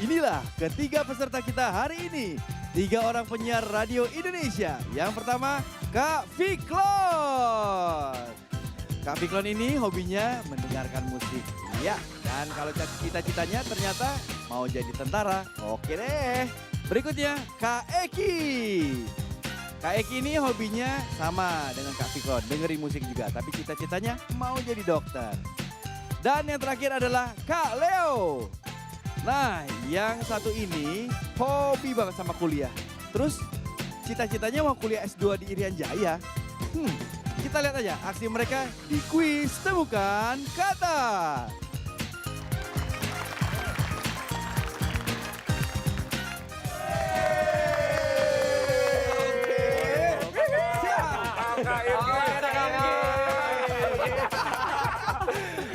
Inilah ketiga peserta kita hari ini. 3 orang penyiar radio Indonesia. Yang pertama, Kak Fiklon. Kak Fiklon ini hobinya mendengarkan musik. Iya, dan kalau cita-citanya ternyata mau jadi tentara. Oke deh. Berikutnya, Kak Eki. Kak Eki ini hobinya sama dengan Kak Fiklon, dengerin musik juga. Tapi cita-citanya mau jadi dokter. Dan yang terakhir adalah Kak Leo. Nah, yang satu ini hobi banget sama kuliah. Terus cita-citanya mau kuliah S2 di Irian Jaya. Kita lihat aja aksi mereka di kuis Temukan Kata.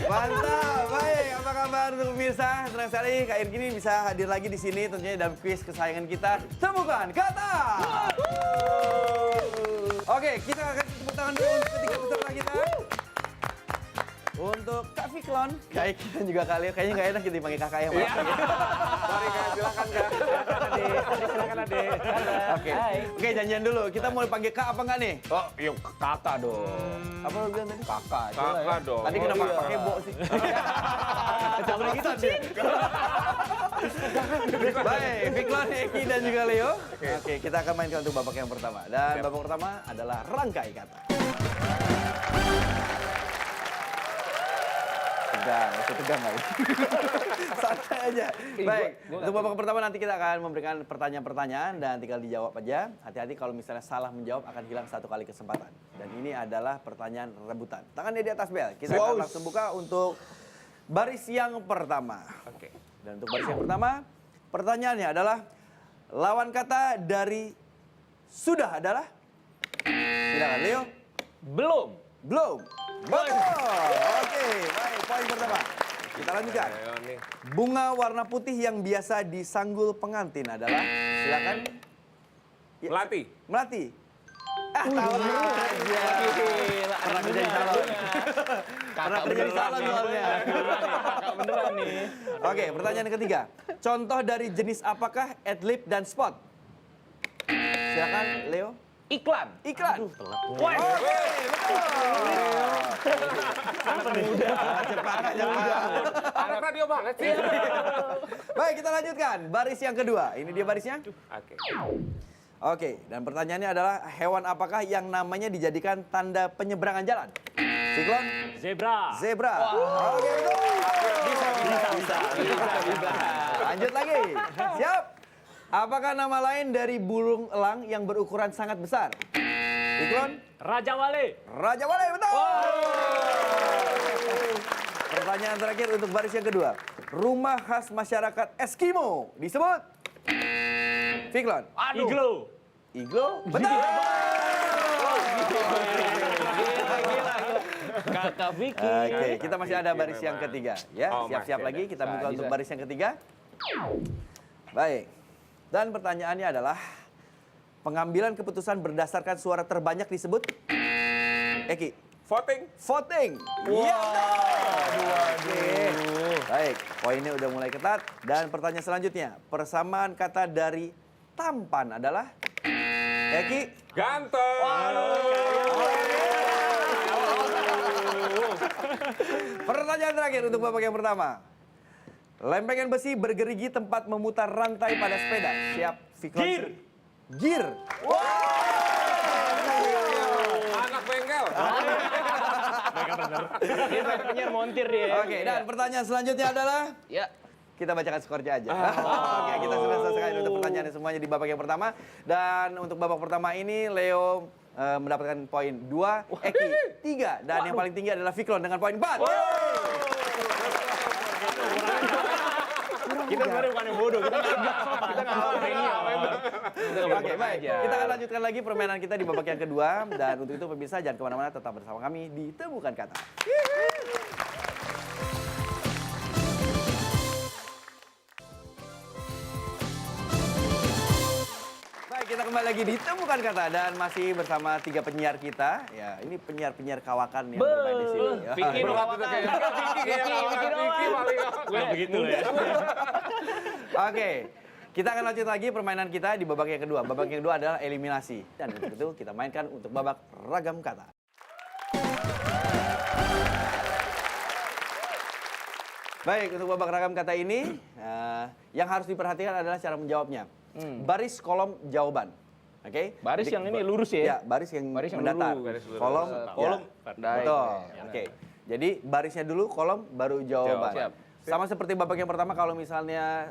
Mantap, baik. Apa kabar untuk pemirsa? Senang sekali Kak Irgi ini bisa hadir lagi di sini tentunya dalam kuis kesayangan kita, Temukan Kata. Oke, kita akan tepuk tangan dulu untuk ketiga peserta kita. Untuk Kak Fiklon, Kak Eki dan juga Kak Leo. Kayaknya nggak enak kita dipanggil kakak ya, Pak. Mari Kak, silakan Kak. Silakan Ade. Oke, oke, janjian dulu. Kita mau dipanggil Kak apa nggak nih? Oh, yuk kakak dong. Apa lo bilang tadi? Kakak. Kakak dong. Tadi kenapa pakai bo sih? Jangan gitu sih. Baik, Fiklon, Eki dan juga Leo. Oke, kita akan mainkan untuk babak yang pertama. Dan babak pertama adalah rangkai kata. Tegang, itu tegang nggak? Santai aja. Baik, untuk babak pertama nanti kita akan memberikan pertanyaan-pertanyaan dan tinggal dijawab aja. Hati-hati kalau misalnya salah menjawab akan hilang 1 kali kesempatan. Dan ini adalah pertanyaan rebutan. Tangannya di atas bel. Kita akan langsung buka untuk baris yang pertama. Oke. Dan untuk baris yang pertama, pertanyaannya adalah lawan kata dari sudah adalah? Silakan Leo. Belum. Belum. Betul. Oke, baik. Poin pertama. Kita lanjutkan. Ayo nih. Bunga warna putih yang biasa disanggul pengantin adalah? Silakan. Ya, Melati. Melati. Tahu aja. Pernah kerja di salon. Pernah kerja di salon soalnya. Kakak beneran nih. Oke, pertanyaan ketiga. Contoh dari jenis apakah adlib dan spot? Silakan Leo. Iklan. Iklan. Wah. Oke, betul. Cepat. Anak radio banget sih. Baik, kita lanjutkan. Baris yang kedua. Ini dia barisnya. Oke. Oke, dan pertanyaannya adalah hewan apakah yang namanya dijadikan tanda penyeberangan jalan? Siklon? Zebra. Zebra. Oke, betul. Bisa. Lanjut lagi. Siap. Apakah nama lain dari burung elang yang berukuran sangat besar? Siklon? Raja Wale. Raja Wale, betul. Pertanyaan terakhir untuk baris yang kedua. Rumah khas masyarakat Eskimo disebut? Fiklon? Iglo. Iglo? Betul. Gila. Kakak Vicky. Oke, kita masih ada baris yang ketiga. Ya, Oh, siap-siap masih lagi. ada. Kita buka untuk Bisa. baris yang ketiga. Baik. Dan pertanyaannya adalah, pengambilan keputusan berdasarkan suara terbanyak disebut? Eki? Voting. Voting. Iya. Oke. Baik, poinnya udah mulai ketat. Dan pertanyaan selanjutnya, persamaan kata dari tampan adalah? Eki? Ganteng. Pertanyaan terakhir untuk babak yang pertama. Lempengan besi bergerigi tempat memutar rantai pada sepeda. Siap, Fiklon? Gear. Gear. Anak bengkel. Dia penyiar montir dia. Oke, dan pertanyaan selanjutnya adalah? Ya. Kita bacakan skornya aja. Oke, kita sudah selesai untuk pertanyaan semuanya di babak yang pertama. Dan untuk babak pertama ini, Leo mendapatkan poin 2, Eki 3. Dan yang paling tinggi adalah Fiklon dengan poin 4. Kita sebenarnya bukan yang bodoh, kita nggak sopan. Kita nggak sopan. Oke, baik. Kita akan lanjutkan lagi permainan kita di babak yang kedua. Dan untuk itu pemirsa jangan kemana-mana, tetap bersama kami di Temukan Kata. Baik, kita kembali lagi di Temukan Kata dan masih bersama 3 penyiar kita. Ya, ini penyiar-penyiar kawakan yang bermain di sini. Vicky Berat itu kayaknya. Vicky paling. Gue begitu loh ya. Oke, kita akan lanjut lagi permainan kita di babak yang kedua. Babak yang kedua adalah eliminasi. Dan untuk itu kita mainkan untuk babak ragam kata. Baik, untuk babak ragam kata ini, yang harus diperhatikan adalah cara menjawabnya. Baris kolom jawaban. Oke? Baris yang ini lurus ya? Ya, baris yang mendatar. lurus. Kolom, Kolom. ya. Betul. Oke. Jadi barisnya dulu, kolom, baru jawaban. Siap. Sama seperti babak yang pertama, kalau misalnya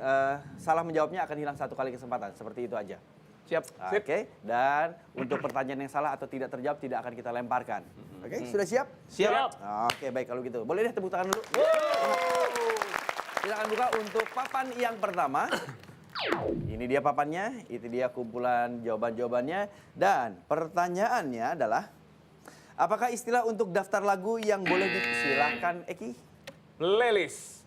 salah menjawabnya akan hilang 1 kali kesempatan. Seperti itu aja. Siap. Oke. Dan untuk pertanyaan yang salah atau tidak terjawab tidak akan kita lemparkan. Oke, sudah siap? Siap. Oke, baik kalau gitu. Boleh deh tepuk tangan dulu. Kita akan buka untuk papan yang pertama. Ini dia papannya, itu dia kumpulan jawaban-jawabannya. Dan pertanyaannya adalah, apakah istilah untuk daftar lagu yang boleh disilakan, Eki? Playlist.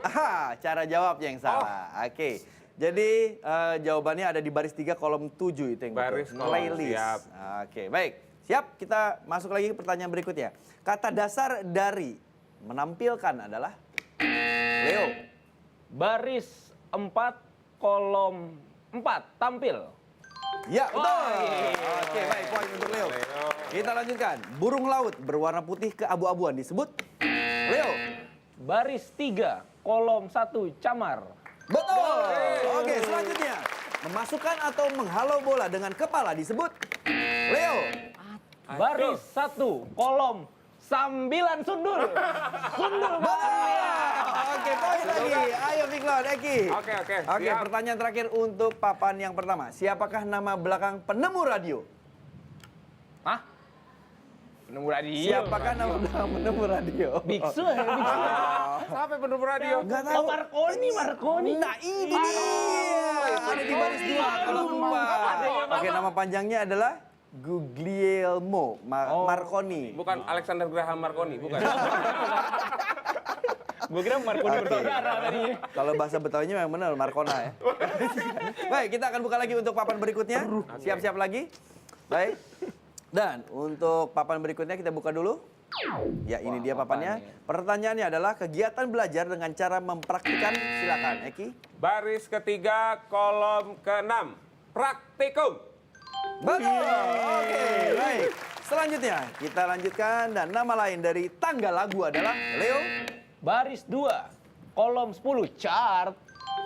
Aha, cara jawab yang salah. Oke. Jadi jawabannya ada di baris 3 kolom 7 itu yang Baris betul. kolom, Playlist. siap. Oke, baik. Siap, kita masuk lagi ke pertanyaan berikutnya. Kata dasar dari menampilkan adalah Leo. Baris 4 kolom 4 tampil. Ya, betul. iya. Oke, baik, poin untuk Leo. Kita lanjutkan. Burung laut berwarna putih keabu-abuan disebut Leo. Baris 3 kolom 1 camar. Betul. Oke, selanjutnya. Memasukkan atau menghalau bola dengan kepala disebut Leo. Baris 1 kolom sambilan sundul. Sundul. Oke, poin lagi. Ayo Fiklon, Eki. Oke. Oke, Siap. pertanyaan terakhir untuk papan yang pertama. Siapakah nama belakang penemu radio? Hah? Penemu radio. Siapakah nama belakang penemu radio? Biksu ya, biksu. Sampai penuh radio. Enggak Oh, tahu. Marconi. Nah, ini dia. Ada di baris 2 kalau lupa. Oke, nama panjangnya adalah Guglielmo Marconi. Bukan Alexander Graham Marconi, bukan. Gue kira Marconi Oke. bersaudara tadi. Kalau bahasa Betawinya memang benar Marcona ya. Baik, kita akan buka lagi untuk papan berikutnya. Siap-siap lagi. Baik. Dan untuk papan berikutnya kita buka dulu. Ya, ini dia papannya. Pertanyaannya adalah kegiatan belajar dengan cara mempraktikkan. Silakan, Eki. Baris ketiga kolom ke-6. Praktikum. Betul. Oke, baik. Selanjutnya kita lanjutkan dan nama lain dari tanggal lagu adalah Leo. Baris 2 kolom 10 chart.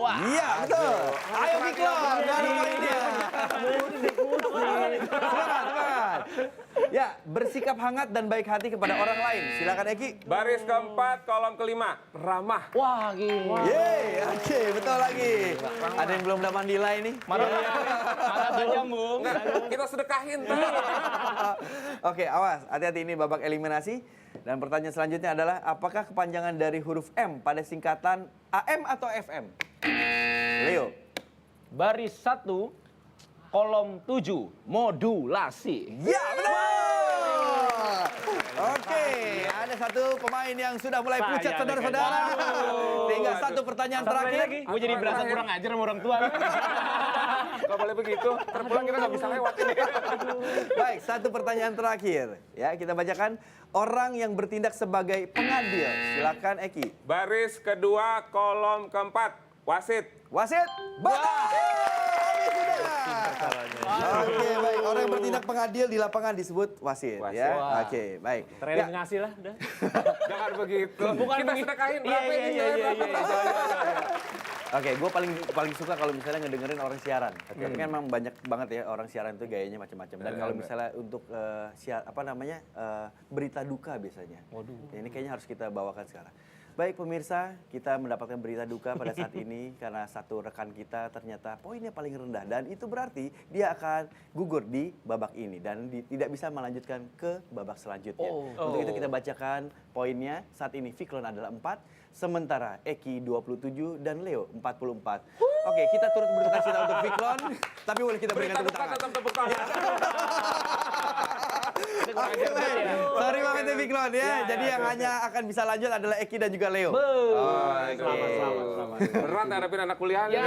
Wah. Iya, betul. Ayo Fiklon, baru poinnya. Semangat. Ya, bersikap hangat dan baik hati kepada orang lain. Silakan Eki. Baris keempat kolom ke-5. Ramah. Wah, gila. Yeay, oke, betul lagi. Ada yang belum dapat nilai nih. Marah nyambung. Nah, kita sedekahin. Oke, awas. Hati-hati ini babak eliminasi. Dan pertanyaan selanjutnya adalah, apakah kepanjangan dari huruf M pada singkatan AM atau FM? Leo. Baris 1 kolom 7 modulasi. Ya, benar. Oke, ada satu pemain yang sudah mulai pucat, saudara-saudara. Tinggal satu pertanyaan terakhir. Gue jadi berasa kurang ajar sama orang tua. Gak boleh begitu. Terpulang kita nggak bisa lewat ini. Baik, satu pertanyaan terakhir. Ya, kita bacakan. Orang yang bertindak sebagai pengadil. Silakan Eki. Baris kedua kolom keempat. Wasit. Wasit. Betul. Oke, baik. Orang yang bertindak pengadil di lapangan disebut wasit. Wasit. Ya, Wah. oke, baik. Training Ya, ngasih lah udah. Jangan begitu. Bukan Kita begitu. sedekahin. Iya, Berapa ini? Oke, gue paling suka kalau misalnya ngedengerin orang siaran. Tapi kan memang banyak banget ya orang siaran itu gayanya macam-macam. Dan kalau misalnya untuk berita duka biasanya. Waduh. Ya, ini kayaknya harus kita bawakan sekarang. Baik pemirsa, kita mendapatkan berita duka pada saat ini karena satu rekan kita ternyata poinnya paling rendah dan itu berarti dia akan gugur di babak ini dan tidak bisa melanjutkan ke babak selanjutnya. Untuk itu kita bacakan poinnya. Saat ini Fiklon adalah 4, sementara Eki 27 dan Leo 44. Oke, kita turut berduka cita untuk Fiklon, tapi boleh kita berikan Berita tepuk duka tangan. tetap tepuk tangan. Oke, baik. Sorry banget ya Fiklon ya. Jadi yang hanya akan bisa lanjut adalah Eki dan juga Leo. Selamat. Berat hadapin anak kuliah ini.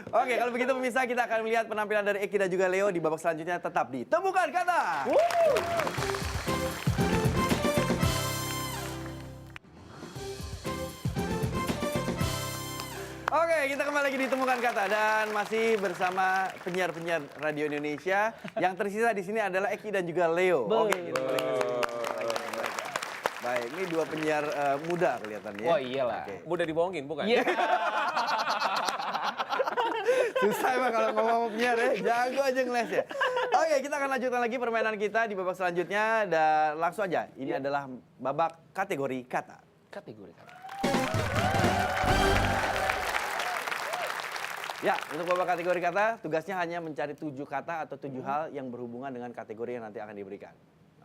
Oke, kalau begitu pemirsa kita akan melihat penampilan dari Eki dan juga Leo di babak selanjutnya tetap di Temukan Kata. Oke, lagi ditemukan kata dan masih bersama penyiar-penyiar Radio Indonesia. Yang tersisa di sini adalah Eki dan juga Leo. Oke, kita balik ke sini. Baik, ini dua penyiar muda kelihatannya. Oh iyalah. Oke. Mudah dibohongin, bukan? Iya. Susah emang kalau ngomong penyiar ya. Jago aja ngeles ya. Oke, kita akan lanjutkan lagi permainan kita di babak selanjutnya. Dan langsung aja, ini adalah babak kategori kata. Kategori kata. Ya, untuk babak kategori kata, tugasnya hanya mencari 7 kata atau 7 hal yang berhubungan dengan kategori yang nanti akan diberikan.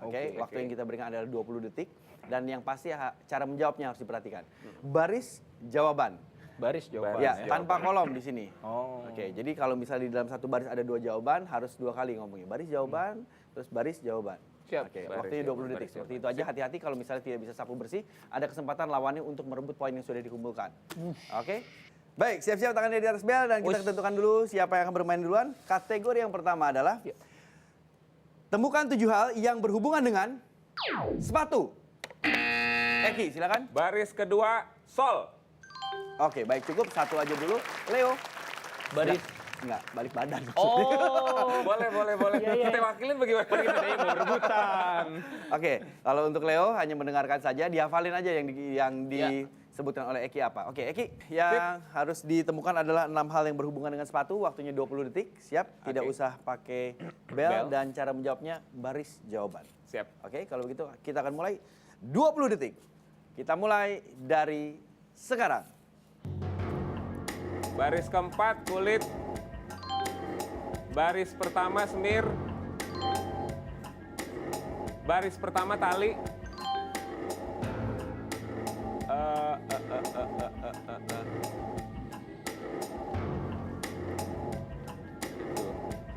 Oke, waktu yang kita berikan adalah 20 detik. Dan yang pasti cara menjawabnya harus diperhatikan. Baris jawaban. Baris jawaban. Ya, tanpa kolom di sini. Oh. Oke, jadi kalau misalnya di dalam satu baris ada 2 jawaban, harus 2 kali ngomongnya. Baris jawaban, terus baris jawaban. Siap. Oke, Baris waktunya 20 jawaban, detik. baris Seperti jawaban. itu aja, hati-hati kalau misalnya tidak bisa sapu bersih, ada kesempatan lawannya untuk merebut poin yang sudah dikumpulkan. Oke? Baik, siap-siap tangannya di atas bel dan kita tentukan dulu siapa yang akan bermain duluan. Kategori yang pertama adalah temukan 7 hal yang berhubungan dengan sepatu. Eki, silakan. Baris kedua, sol. Oke, baik cukup. Satu aja dulu. Leo. Baris. Enggak, balik badan. Oh. Boleh. Kita wakilin bagaimana? Kita mau rebutan. Oke, kalau untuk Leo hanya mendengarkan saja, dihafalin aja yang disebutkan oleh Eki apa. Oke, Eki, yang harus ditemukan adalah 6 hal yang berhubungan dengan sepatu, waktunya 20 detik. Siap, tidak Oke. usah pakai bel dan cara menjawabnya baris jawaban. Siap. Oke, kalau begitu kita akan mulai 20 detik. Kita mulai dari sekarang. Baris keempat, kulit. Baris pertama, semir. Baris pertama, tali.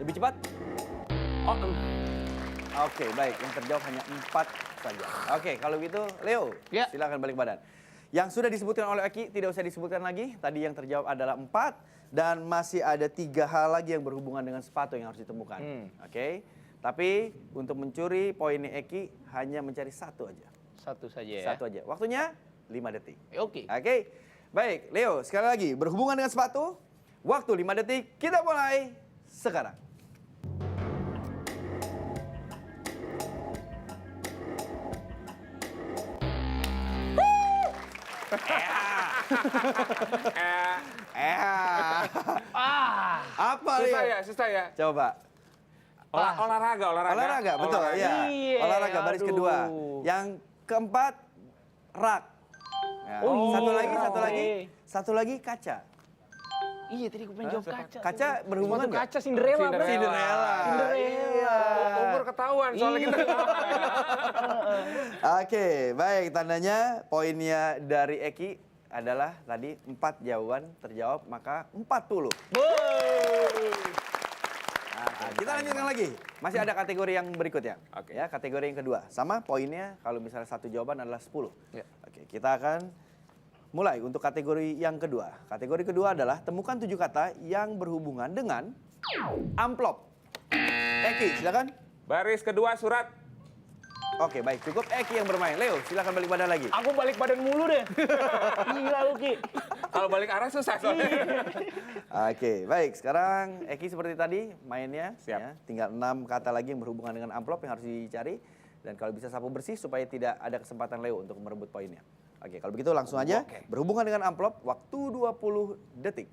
Lebih cepat? Oh, Oke, baik. Yang terjawab hanya 4 saja. Oke, kalau gitu Leo, Ya. silakan balik badan. Yang sudah disebutkan oleh Eki tidak usah disebutkan lagi. Tadi yang terjawab adalah 4 dan masih ada 3 hal lagi yang berhubungan dengan sepatu yang harus ditemukan. Oke, tapi untuk mencuri poinnya Eki hanya mencari 1 aja. Satu saja ya. 1 aja. Waktunya 5 detik. Oke. Oke, baik. Leo, sekali lagi berhubungan dengan sepatu. Waktu 5 detik. Kita mulai sekarang. Apa Leo? susah ya. Coba. Olahraga. Olahraga, betul ya. Iya, Olahraga baris aduh. kedua. Yang keempat, rak. Ya. Satu lagi kaca. Iya, tadi gue pengen jawab kaca. Kaca berhubungan Sepatu nggak? kaca Cinderella. Bro. Cinderella. Cinderella. Umur ketahuan soalnya kita. Oke, baik. Tandanya poinnya dari Eki adalah tadi 4 jawaban terjawab, maka 40. Nah, kita lanjutkan lagi. Masih ada kategori yang berikutnya. Oke. Ya, kategori yang kedua. Sama poinnya kalau misalnya 1 jawaban adalah 10. Ya. Oke, kita akan mulai untuk kategori yang kedua. Kategori kedua adalah temukan 7 kata yang berhubungan dengan amplop. Eki, silakan. Baris kedua, surat. Oke, baik. Cukup Eki yang bermain. Leo, silakan balik badan lagi. Aku balik badan mulu deh. Gila lu, Ki. Kalau balik arah susah soalnya. Oke, baik. Sekarang Eki seperti tadi mainnya. Siap. Ya, tinggal 6 kata lagi yang berhubungan dengan amplop yang harus dicari. Dan kalau bisa sapu bersih supaya tidak ada kesempatan Leo untuk merebut poinnya. Oke, kalau begitu langsung aja. Oke. Berhubungan dengan amplop, waktu 20 detik.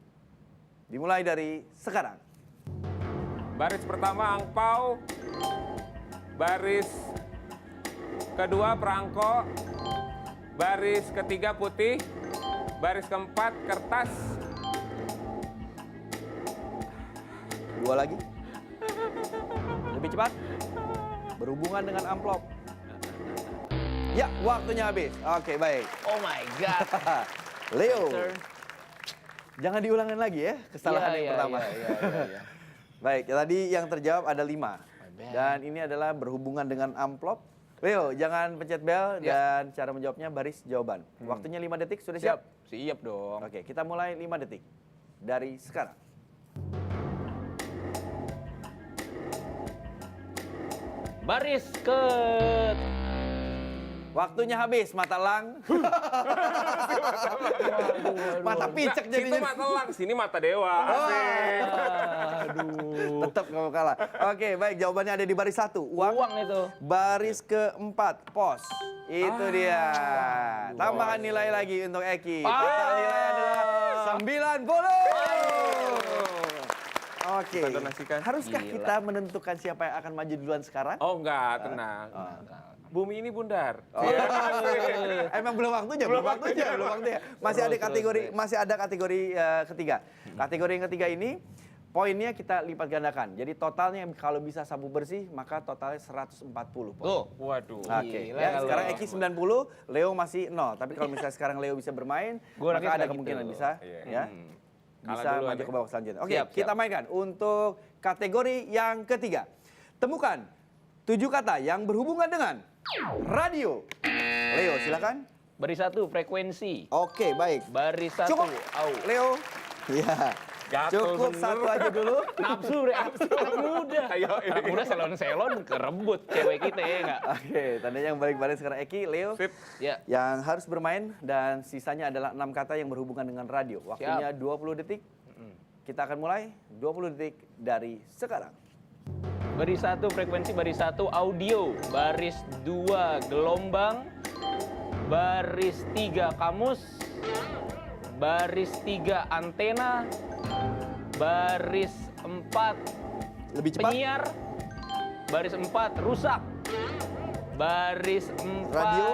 Dimulai dari sekarang. Baris pertama, angpau. Baris kedua, perangko. Baris ketiga, putih. Baris keempat, kertas. 2 lagi. Lebih cepat. Berhubungan dengan amplop. Ya, waktunya habis. Oke, baik. Oh my God. Leo, Sir. jangan diulangin lagi ya kesalahan yang pertama. Iya. Baik, tadi yang terjawab ada 5. bad. Dan ini adalah berhubungan dengan amplop. Leo, jangan pencet bel dan cara menjawabnya baris jawaban. Waktunya 5 detik, sudah siap? Siap dong. Oke, kita mulai 5 detik. Dari sekarang. Baris ke Waktunya habis, mata lang. Mata picek Situ jadinya. mata lang, sini mata dewa. Aduh. Tetap kamu kalah. Oke, baik. Jawabannya ada di baris 1. Uang itu. Baris keempat, pos. Itu dia. Tambahan nilai lagi untuk Eki. Total nilai adalah 90. Oke. Kita donasikan. Haruskah Gila. kita menentukan siapa yang akan maju duluan sekarang? Oh enggak, tenang. Bumi ini bundar. Emang belum waktunya, belum waktunya. Masih ada kategori ketiga. Kategori yang ketiga ini poinnya kita lipat gandakan. Jadi totalnya kalau bisa sabu bersih maka totalnya 140 poin. Tuh. Waduh. Oke, Gila, ya, kalau- sekarang Eki 90, Leo masih 0. Tapi kalau misalnya sekarang Leo bisa bermain, Gua maka orangnya ada suka kemungkinan gitu. bisa Iya. ya. Kalah Bisa duluan maju ya. ke babak selanjutnya. Oke, Siap, kita siap. mainkan untuk kategori yang ketiga. Temukan 7 kata yang berhubungan dengan radio. Leo, silakan. Baris 1 frekuensi. Oke, baik. Baris 1 Cukup, au. Leo. Ya. Gatel Cukup bener. satu aja dulu. Nafsu bre, anak muda. Ayo, Anak muda selon-selon kerebut cewek kita ya enggak? Oke, tandanya yang balik-balik sekarang Eki, Leo. Sip. Ya. Yang harus bermain dan sisanya adalah 6 kata yang berhubungan dengan radio. Waktunya 20 detik. Kita akan mulai 20 detik dari sekarang. Baris 1 frekuensi, baris 1 audio, baris 2 gelombang, baris 3 kamus, baris 3 antena, baris 4 Lebih cepat. penyiar, baris 4 rusak, baris 4 Radio.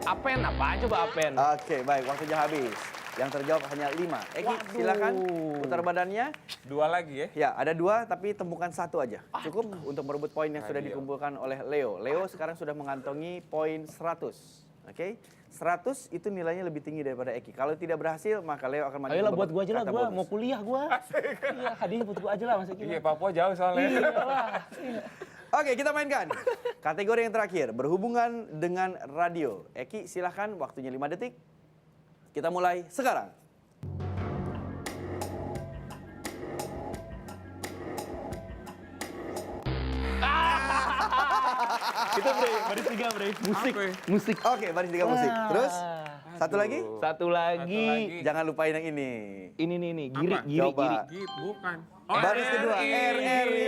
apen, apaan coba apen? Oke, baik. Waktunya habis. Yang terjawab hanya 5. Eki, Waduh. silakan putar badannya. 2 lagi ya. Ya, ada 2 tapi temukan 1 aja. Cukup untuk merebut poin yang sudah Radio. dikumpulkan oleh Leo. Leo sekarang sudah mengantongi poin 100. Oke? 100 itu nilainya lebih tinggi daripada Eki. Kalau tidak berhasil, maka Leo akan maju Ayolah ke buat babak gua aja lah, kata gua bonus. mau kuliah gua. Iya, hadiahnya buat gua aja lah masih Iya, Papua jauh soalnya. Iyalah. Oke, kita mainkan. Kategori yang terakhir, berhubungan dengan radio. Eki, silahkan, waktunya 5 detik. Kita mulai sekarang. Itu bre, baris 3 bre. Musik, Apa ya? musik. Oke, baris 3 musik. Terus, satu lagi. Satu lagi. Jangan lupain yang ini. Ini nih, giri, Apa? giri, Coba. giri. Git, bukan. Baris kedua, RRI.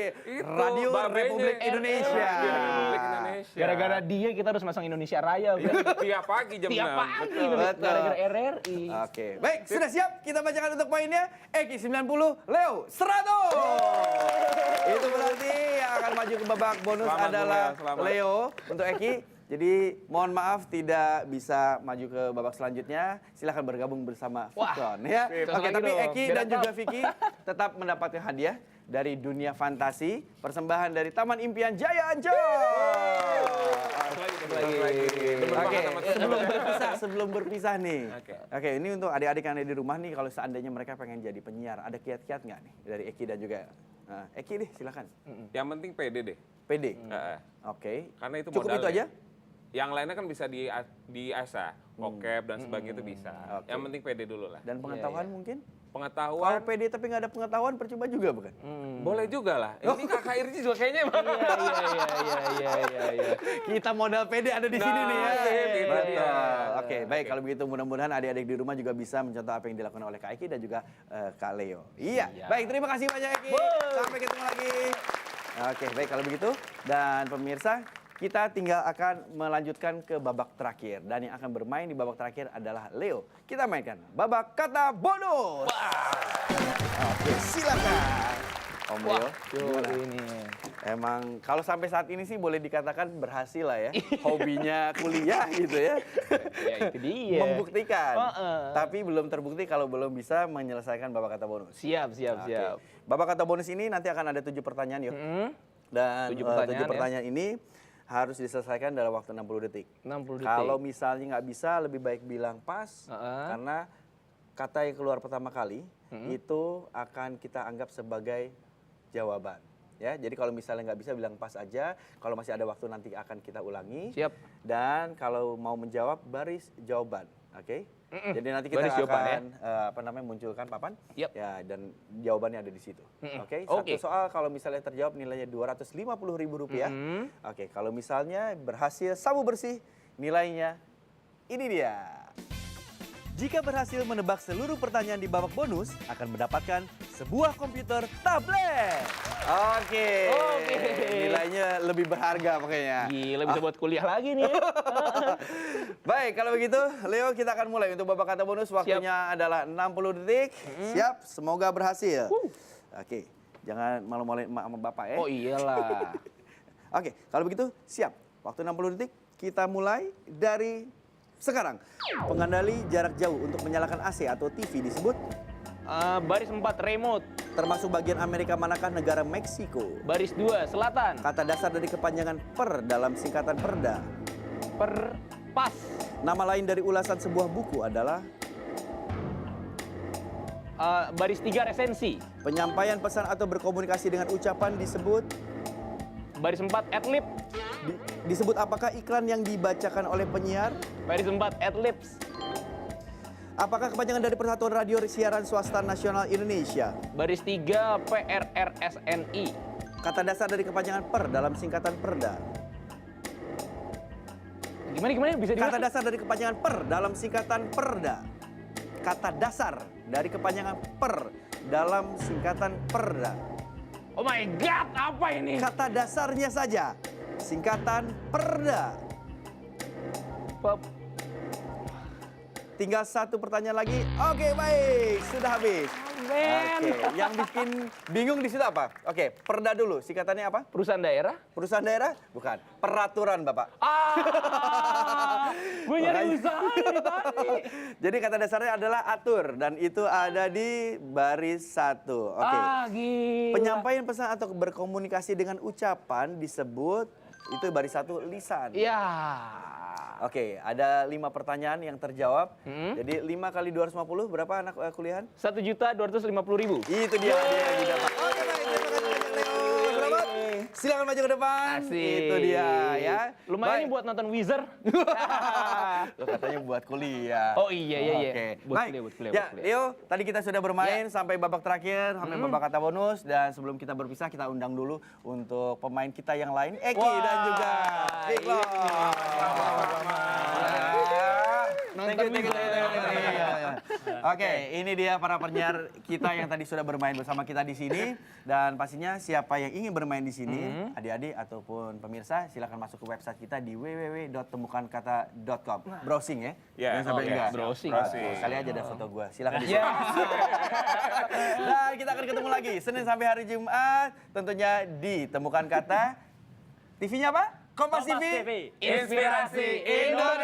Itu, Radio babenya. Republik Indonesia. Radio Republik Indonesia. Gara-gara dia kita harus masang Indonesia Raya. Iya, Bro. tiap pagi jam 6. Tiap pagi Betul. Betul. gara-gara RRI. Oke, baik, sudah siap? Kita bacakan untuk poinnya. Eki 90, Leo 100. Itu berarti yang akan maju ke babak bonus Selamat, adalah Leo, selamat. Leo untuk Eki. Jadi mohon maaf tidak bisa maju ke babak selanjutnya. Silahkan bergabung bersama Wah, Victon ya. sip. Oke, Lagi tapi dong, Eki biar dan tahu. juga Vicky tetap mendapatkan hadiah dari dunia fantasi, persembahan dari Taman Impian Jaya Ancol. Oke, sebelum berpisah nih. Oke. Oke, ini untuk adik-adik yang ada di rumah nih, kalau seandainya mereka pengen jadi penyiar, ada kiat-kiat nggak nih dari Eki dan juga Eki deh, silakan. Yang penting pede deh. PD. Heeh. Oke. Karena itu Cukup itu modalnya. aja? Yang lainnya kan bisa diasah, vocab dan sebagainya itu bisa. Oke. Yang penting pede dulu lah. Dan pengetahuan mungkin? Kalau Pengetahuan PD tapi nggak ada pengetahuan, percuma juga bukan? boleh juga lah. Ini kakak Irji juga kayaknya emang. Iya. Kita modal PD ada di sini Nah, nih ya. itu Betul. dia. Oke, baik kalau begitu mudah-mudahan adik-adik di rumah juga bisa mencontoh apa yang dilakukan oleh Kak Eki dan juga Kak Leo. Iya. Iya. Baik, terima kasih banyak Eki. Sampai ketemu lagi. Oke, baik kalau begitu dan pemirsa kita tinggal akan melanjutkan ke babak terakhir dan yang akan bermain di babak terakhir adalah Leo. Kita mainkan babak kata bonus. Oke, silakan. Om Leo, gimana? Ini. Emang kalau sampai saat ini sih boleh dikatakan berhasil lah ya. Hobinya kuliah gitu ya. Ya itu dia. Membuktikan. Heeh. Tapi belum terbukti kalau belum bisa menyelesaikan babak kata bonus. Siap. Oke. Babak kata bonus ini nanti akan ada 7 pertanyaan yuk. Dan 7 7 pertanyaan, pertanyaan ini harus diselesaikan dalam waktu 60 detik. 60 detik. Kalau misalnya nggak bisa, lebih baik bilang pas. Heeh. Karena kata yang keluar pertama kali itu akan kita anggap sebagai jawaban. Ya, jadi kalau misalnya nggak bisa bilang pas aja. Kalau masih ada waktu nanti akan kita ulangi. Siap. Dan kalau mau menjawab baris jawaban, oke? Jadi nanti kita Baris jawaban, akan munculkan papan. Yap. Ya, dan jawabannya ada di situ. Oke. Oke. Satu soal kalau misalnya terjawab nilainya Rp250.000. Oke, kalau misalnya berhasil sabu bersih Nilainya ini dia. Jika berhasil menebak seluruh pertanyaan di babak bonus, akan mendapatkan sebuah komputer tablet. Oke. Nilainya lebih berharga makanya. Gila, bisa buat kuliah lagi nih. Baik, kalau begitu Leo kita akan mulai untuk babak kata bonus. Waktunya adalah 60 detik. Siap, semoga berhasil. Oke, jangan malu-maluin emak sama bapak ya. Oh iyalah. Oke, kalau begitu siap. Waktu 60 detik, kita mulai dari sekarang. Pengendali jarak jauh untuk menyalakan AC atau TV disebut? Baris 4 remote. Termasuk bagian Amerika manakah negara Meksiko? Baris 2 selatan. Kata dasar dari kepanjangan per dalam singkatan perda. Pas. Nama lain dari ulasan sebuah buku adalah? Baris 3 resensi. Penyampaian pesan atau berkomunikasi dengan ucapan disebut? Baris 4 adlib. Disebut apakah iklan yang dibacakan oleh penyiar? Baris 4 adlibs. Apakah kepanjangan dari Persatuan Radio Siaran Swasta Nasional Indonesia? Baris 3 PRRSNI. Kata dasar dari kepanjangan per dalam singkatan perda. Gimana bisa Kata diulang? dasar dari kepanjangan per dalam singkatan perda. Kata dasar dari kepanjangan per dalam singkatan perda. Oh my god, apa ini? Kata dasarnya saja, singkatan perda. Tinggal satu pertanyaan lagi. Oke, baik. Sudah habis. Oke, yang bikin bingung di situ apa? Oke, perda dulu. Singkatannya apa? Perusahaan daerah? Perusahaan daerah? Bukan. Peraturan, Bapak. Gue nyari usaha dari tadi. Jadi kata dasarnya adalah atur dan itu ada di baris 1. Oke. Gila. Penyampaian pesan atau berkomunikasi dengan ucapan disebut itu baris 1 lisan. Iya. Oke, ada 5 pertanyaan yang terjawab. Jadi 5 kali 250 berapa anak kuliahan? 1.250.000. Itu dia yang didapat. Oke, baik. Terima kasih banyak Leo. Selamat. Silakan maju ke depan. Asik. Itu dia ya. Lumayan Baik. nih buat nonton Wizard. Lo katanya buat kuliah. Oh iya. Oke. Buat Baik. kuliah, buat kuliah, Ya, buat kuliah. Leo, tadi kita sudah bermain sampai babak terakhir, sampai babak kata bonus dan sebelum kita berpisah kita undang dulu untuk pemain kita yang lain, Eki dan juga Fiklo. Thank you. Oke, ini dia para penyiar kita yang tadi sudah bermain bersama kita di sini dan pastinya siapa yang ingin bermain di sini, adik-adik ataupun pemirsa silakan masuk ke website kita di www.temukankata.com. Browsing ya. Ya, Jangan sampai oke. enggak. Browsing. Kali aja ada foto gua. Silakan di Dan kita akan ketemu lagi Senin sampai hari Jumat tentunya di Temukan Kata. TV-nya apa? Kompas TV. Inspirasi Indonesia.